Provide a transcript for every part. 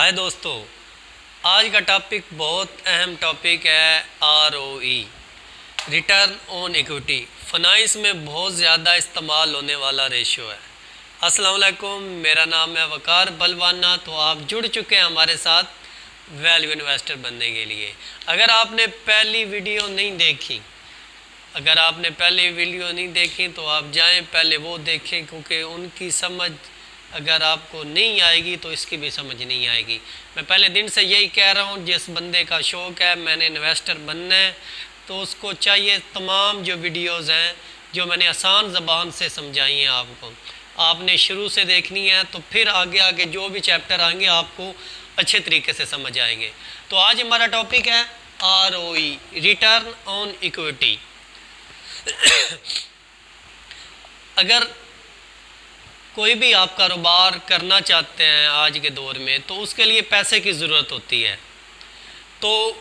हाय दोस्तों, आज का टॉपिक बहुत अहम टॉपिक है ROE, return on equity. Finance में बहुत ज़्यादा इस्तेमाल होने वाला रेशियो है। अस्सलाम वालेकुम, मेरा नाम है वकार बलवाना। तो आप जुड़ चुके हैं हमारे साथ वैल्यू इन्वेस्टर बनने के लिए। अगर आपने पहली वीडियो नहीं देखी तो आप जाएं पहले वो देखें, क्योंकि उनकी समझ अगर आपको नहीं आएगी तो इसकी भी समझ नहीं आएगी। मैं पहले दिन से यही कह रहा हूँ, जिस बंदे का शौक़ है मैंने इन्वेस्टर बनना है तो उसको चाहिए तमाम जो वीडियोज़ हैं जो मैंने आसान ज़बान से समझाई हैं आपने शुरू से देखनी है, तो फिर आगे आगे जो भी चैप्टर आएंगे आपको अच्छे तरीके से समझ आएंगे। तो आज हमारा टॉपिक है ROE, रिटर्न ऑन इक्विटी। अगर कोई भी आप कारोबार करना चाहते हैं आज के दौर में, तो उसके लिए पैसे की ज़रूरत होती है। तो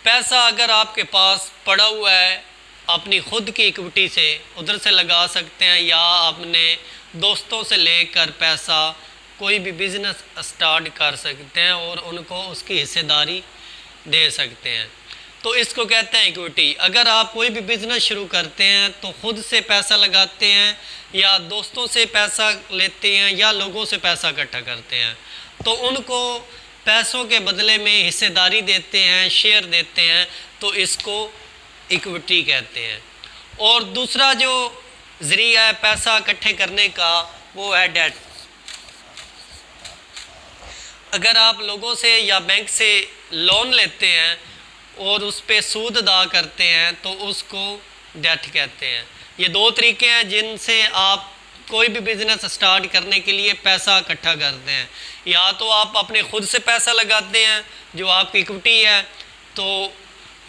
पैसा अगर आपके पास पड़ा हुआ है, अपनी खुद की इक्विटी से उधर से लगा सकते हैं, या अपने दोस्तों से लेकर पैसा कोई भी बिज़नेस स्टार्ट कर सकते हैं और उनको उसकी हिस्सेदारी दे सकते हैं। तो इसको कहते हैं इक्विटी। अगर आप कोई भी बिज़नेस शुरू करते हैं तो खुद से पैसा लगाते हैं या दोस्तों से पैसा लेते हैं या लोगों से पैसा इकट्ठा करते हैं, तो उनको पैसों के बदले में हिस्सेदारी देते हैं, शेयर देते हैं, तो इसको इक्विटी कहते हैं। और दूसरा जो ज़रिया है पैसा इकट्ठे करने का, वो है डेट। अगर आप लोगों से या बैंक से लोन लेते हैं और उस पर सूद अदा करते हैं तो उसको डेट कहते हैं। ये दो तरीके हैं जिनसे आप कोई भी बिज़नेस स्टार्ट करने के लिए पैसा इकट्ठा करते हैं। या तो आप अपने खुद से पैसा लगाते हैं जो आपकी इक्विटी है, तो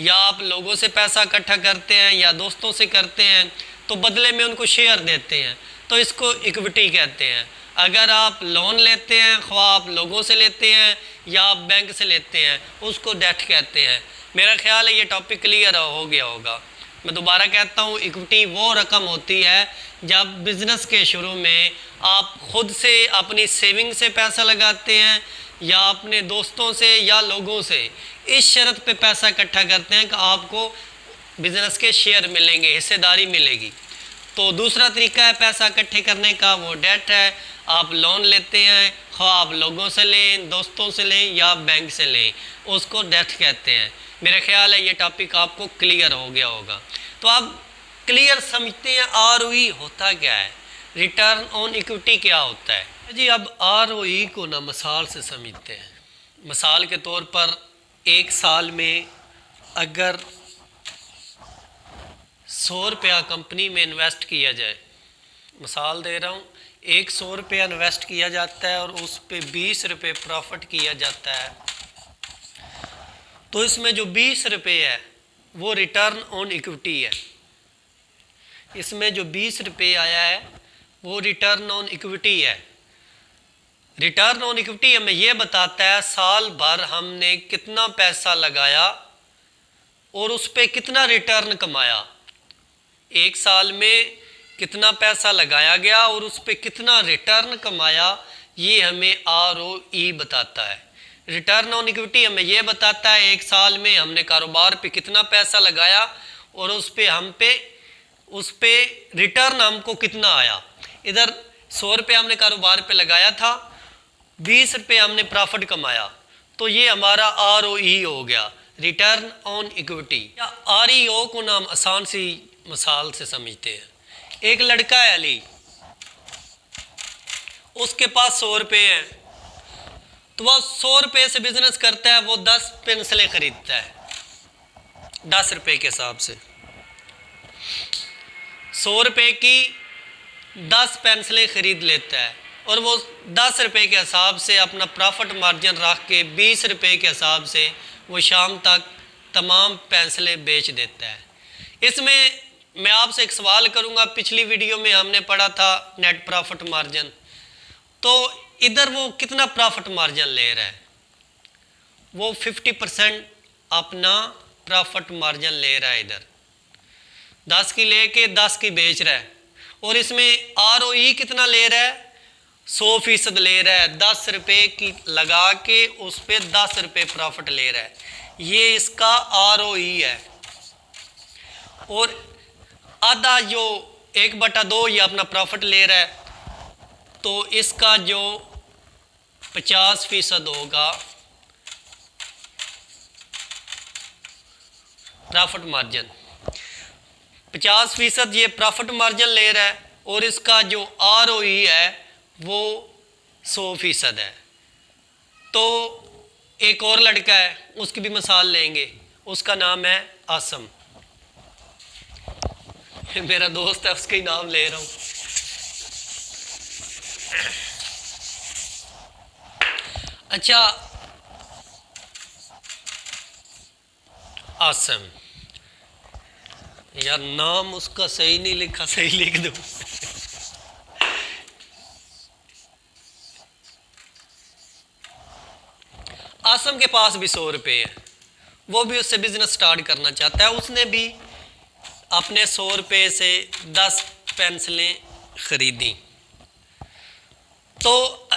या आप लोगों से पैसा इकट्ठा करते हैं या दोस्तों से करते हैं, तो बदले में उनको शेयर देते हैं, तो इसको इक्विटी कहते हैं। अगर आप लोन लेते हैं, ख्वाह आप लोगों से लेते हैं या आप बैंक से लेते हैं, उसको डेट कहते हैं। मेरा ख्याल है ये टॉपिक क्लियर हो गया होगा। मैं दोबारा कहता हूँ, इक्विटी वो रकम होती है जब बिज़नेस के शुरू में आप खुद से अपनी सेविंग से पैसा लगाते हैं या अपने दोस्तों से या लोगों से इस शर्त पे पैसा इकट्ठा करते हैं कि आपको बिज़नेस के शेयर मिलेंगे, हिस्सेदारी मिलेगी। तो दूसरा तरीका है पैसा इकट्ठे करने का, वो डेट है। आप लोन लेते हैं, ख्वाह आप लोगों से लें, दोस्तों से लें या बैंक से लें, उसको डेट कहते हैं। मेरा ख्याल है ये टॉपिक आपको क्लियर हो गया होगा। तो आप क्लियर समझते हैं ROE होता क्या है, रिटर्न ऑन इक्विटी क्या होता है जी। अब ROE को ना मिसाल से समझते हैं। मिसाल के तौर पर एक साल में अगर 100 रुपया कंपनी में इन्वेस्ट किया जाए, मिसाल दे रहा हूँ, 100 रुपया इन्वेस्ट किया जाता है और उस पर 20 रुपये प्रॉफिट किया जाता है, तो इसमें जो 20 रुपये है वो रिटर्न ऑन इक्विटी है। इसमें जो 20 रुपये आया है वो रिटर्न ऑन इक्विटी है। रिटर्न ऑन इक्विटी हमें ये बताता है साल भर हमने कितना पैसा लगाया और उस पर कितना रिटर्न कमाया। एक साल में कितना पैसा लगाया गया और उस पर कितना रिटर्न कमाया, ये हमें ROE बताता है। रिटर्न ऑन इक्विटी हमें यह बताता है एक साल में हमने कारोबार पे कितना पैसा लगाया और उस पे रिटर्न हमको कितना आया। इधर 100 रुपये हमने कारोबार पे लगाया था, 20 रुपये हमने प्रॉफिट कमाया, तो ये हमारा ROE हो गया, रिटर्न ऑन इक्विटी। या REO को नाम आसान सी मिसाल से समझते हैं। एक लड़का है अली, उसके पास 100 रुपये हैं, तो वह 100 रुपये से बिजनेस करता है। वो 10 पेंसिलें खरीदता है 10 रुपये के हिसाब से। 100 रुपये की 10 पेंसिलें खरीद लेता है और वो 10 रुपये के हिसाब से अपना प्रॉफिट मार्जिन रख के 20 रुपये के हिसाब से वो शाम तक तमाम पेंसिलें बेच देता है। इसमें मैं आपसे एक सवाल करूंगा, पिछली वीडियो में हमने पढ़ा था नेट प्रॉफिट मार्जिन, तो इधर वो कितना प्रॉफिट मार्जिन ले रहा है? वो 50% अपना प्रॉफिट मार्जिन ले रहा है। इधर 10 की लेके 10 की बेच रहा है और इसमें ROE कितना ले रहा है? 100% ले रहा है, 10 रुपये की लगा के उस पर 10 रुपये प्रॉफिट ले रहा है, ये इसका ROE है। और आधा जो 1/2 ये अपना प्रॉफिट ले रहा है, तो इसका जो 50% होगा प्रॉफिट मार्जिन, 50% ये प्रॉफिट मार्जिन ले रहा है, और इसका जो ROE है वो 100% है। तो एक और लड़का है, उसकी भी मिसाल लेंगे, उसका नाम है आसम। मेरा दोस्त है, उसका ही नाम ले रहा हूँ। अच्छा, आसम, यार नाम उसका सही नहीं लिखा, सही लिख दो। आसम के पास भी 100 रुपये है, वो भी उससे बिजनेस स्टार्ट करना चाहता है। उसने भी अपने 100 रुपये से 10 पेंसिलें खरीदी। तो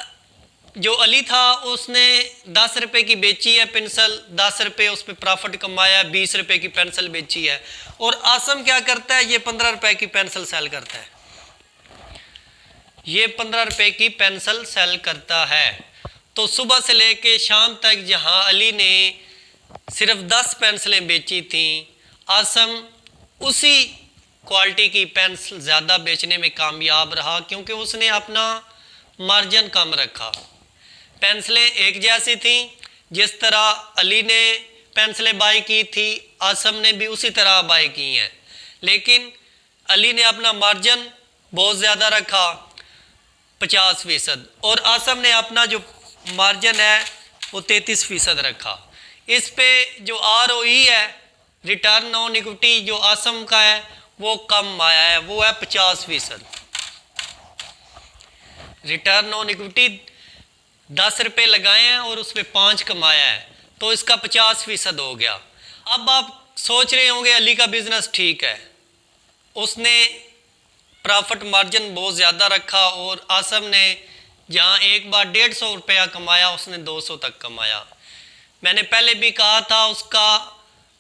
जो अली था उसने 10 रुपये की बेची है पेंसिल, 10 रुपये उस पर प्रॉफिट कमाया, 20 रुपये की पेंसिल बेची है। और आसम क्या करता है, ये 15 रुपये की पेंसिल सेल करता है, ये 15 रुपये की पेंसिल सेल करता है। तो सुबह से लेके शाम तक जहां अली ने सिर्फ 10 पेंसिलें बेची थी, आसम उसी क्वालिटी की पेंसिल ज़्यादा बेचने में कामयाब रहा, क्योंकि उसने अपना मार्जिन कम रखा। पेंसिलें एक जैसी थी, जिस तरह अली ने पेंसिलें बाई की थी, आसम ने भी उसी तरह बाई की हैं, लेकिन अली ने अपना मार्जिन बहुत ज़्यादा रखा 50%, और आसम ने अपना जो मार्जिन है वो 33% रखा। इस पे जो ROE है, रिटर्न ऑन इक्विटी, जो आसम का है वो कम आया है, वो है 50%। रिटर्न ऑन इक्विटी 10 रुपये लगाए हैं और उस पर 5 कमाया है, तो इसका 50% हो गया। अब आप सोच रहे होंगे अली का बिजनेस ठीक है, उसने प्रॉफिट मार्जिन बहुत ज़्यादा रखा, और आसम ने जहाँ एक बार 150 रुपया कमाया, उसने 200 तक कमाया। मैंने पहले भी कहा था उसका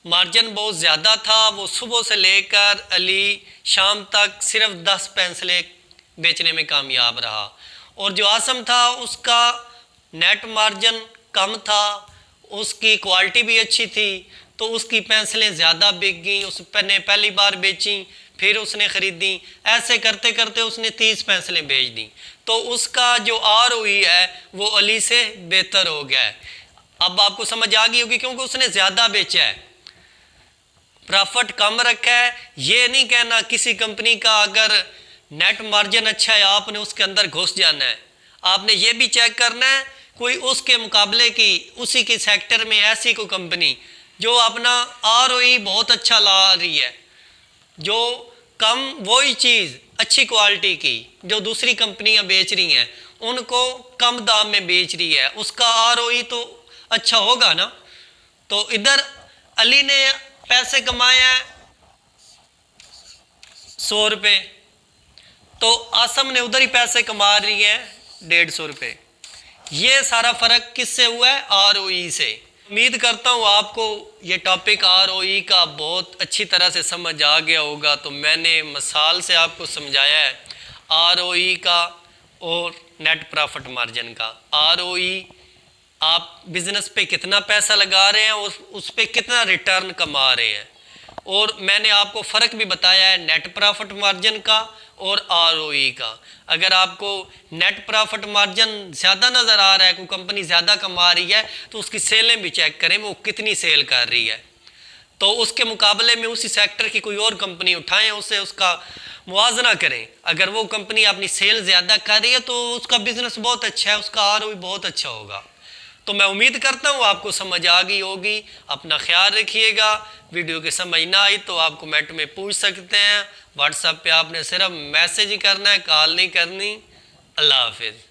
मार्जिन बहुत ज़्यादा था, वो सुबह से लेकर अली शाम तक सिर्फ 10 पेंसिलें बेचने में कामयाब रहा। और जो आसम था उसका नेट मार्जिन कम था, उसकी क्वालिटी भी अच्छी थी, तो उसकी पेंसिलें ज़्यादा बिक गई, उसने पहली बार बेची, फिर उसने ख़रीदी, ऐसे करते करते उसने 30 पेंसिलें बेच दी। तो उसका जो ROE है वो अली से बेहतर हो गया है। अब आपको समझ आ गई होगी, क्योंकि उसने ज़्यादा बेचा है, प्रॉफिट कम रखा है। ये नहीं कहना किसी कंपनी का अगर नेट मार्जिन अच्छा है आपने उसके अंदर घुस जाना है, आपने ये भी चेक करना है कोई उसके मुकाबले की उसी के सेक्टर में ऐसी कोई कंपनी जो अपना ROE बहुत अच्छा ला रही है, जो कम वही चीज़ अच्छी क्वालिटी की जो दूसरी कंपनियां बेच रही हैं उनको कम दाम में बेच रही है, उसका ROE तो अच्छा होगा ना। तो इधर अली ने पैसे कमाए हैं 100 रुपये, तो आसम ने उधर ही पैसे कमा रही है 150 रुपये। ये सारा फ़र्क किससे हुआ है? ROE से। उम्मीद करता हूँ आपको ये टॉपिक ROE का बहुत अच्छी तरह से समझ आ गया होगा। तो मैंने मिसाल से आपको समझाया है ROE का और नेट प्रॉफिट मार्जिन का। ROE आप बिज़नेस पे कितना पैसा लगा रहे हैं और उस पर कितना रिटर्न कमा रहे हैं, और मैंने आपको फ़र्क भी बताया है नेट प्रॉफिट मार्जिन का और ROE का। अगर आपको नेट प्रॉफिट मार्जिन ज़्यादा नज़र आ रहा है, कोई कंपनी ज़्यादा कमा रही है, तो उसकी सेलें भी चेक करें वो कितनी सेल कर रही है, तो उसके मुकाबले में उसी सेक्टर की कोई और कंपनी उठाएं, उससे उसका मुवाजना करें। अगर वो कंपनी अपनी सेल ज़्यादा कर रही है तो उसका बिज़नेस बहुत अच्छा है, उसका ROE बहुत अच्छा होगा। तो मैं उम्मीद करता हूँ आपको समझ आ गई होगी। अपना ख्याल रखिएगा। वीडियो की समझ ना आई तो आप कमेंट में पूछ सकते हैं। व्हाट्सएप पे आपने सिर्फ मैसेज ही करना है, कॉल नहीं करनी। अल्लाह हाफिज़।